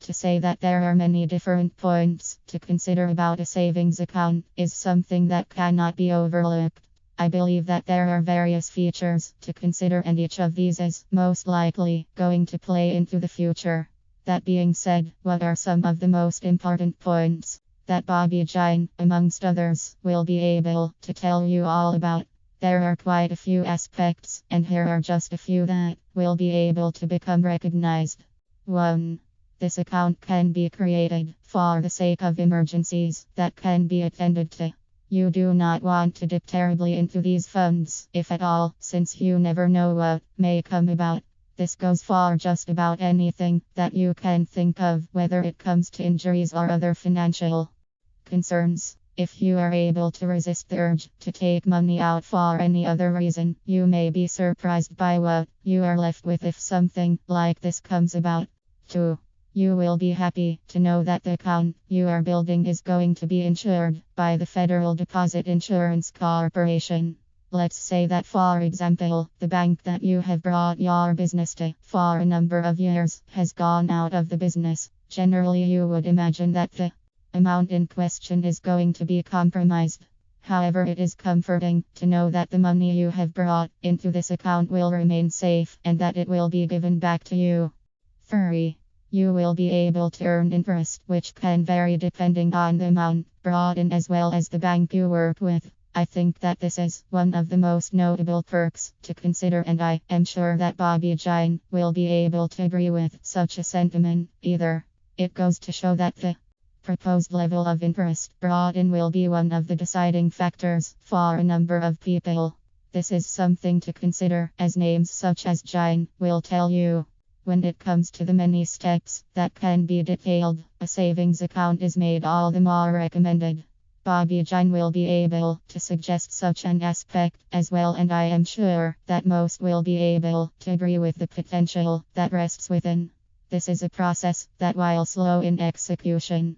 To say that there are many different points to consider about a savings account is something that cannot be overlooked. I believe that there are various features to consider, and each of these is most likely going to play into the future. That being said, what are some of the most important points that Jain, amongst others, will be able to tell you all about? There are quite a few aspects, and here are just a few that will be able to become recognized. 1. This account can be created for the sake of emergencies that can be attended to. You do not want to dip terribly into these funds, if at all, since you never know what may come about. This goes for just about anything that you can think of, whether it comes to injuries or other financial concerns. If you are able to resist the urge to take money out for any other reason, you may be surprised by what you are left with if something like this comes about. 2. You will be happy to know that the account you are building is going to be insured by the Federal Deposit Insurance Corporation. Let's say that, for example, the bank that you have brought your business to for a number of years has gone out of the business. Generally, you would imagine that the amount in question is going to be compromised. However, it is comforting to know that the money you have brought into this account will remain safe and that it will be given back to you. 3. You will be able to earn interest, which can vary depending on the amount brought in as well as the bank you work with. I think that this is one of the most notable perks to consider, and I am sure that Jain will be able to agree with such a sentiment. Either it goes to show that the proposed level of interest brought in will be one of the deciding factors for a number of people. This is something to consider, as names such as Jain will tell you. When it comes to the many steps that can be detailed, a savings account is made all the more recommended. Jain will be able to suggest such an aspect as well, and I am sure that most will be able to agree with the potential that rests within. This is a process that, while slow in execution,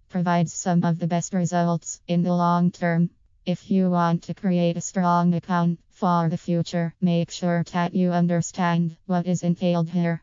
provides some of the best results in the long term. If you want to create a strong account for the future, make sure that you understand what is entailed here.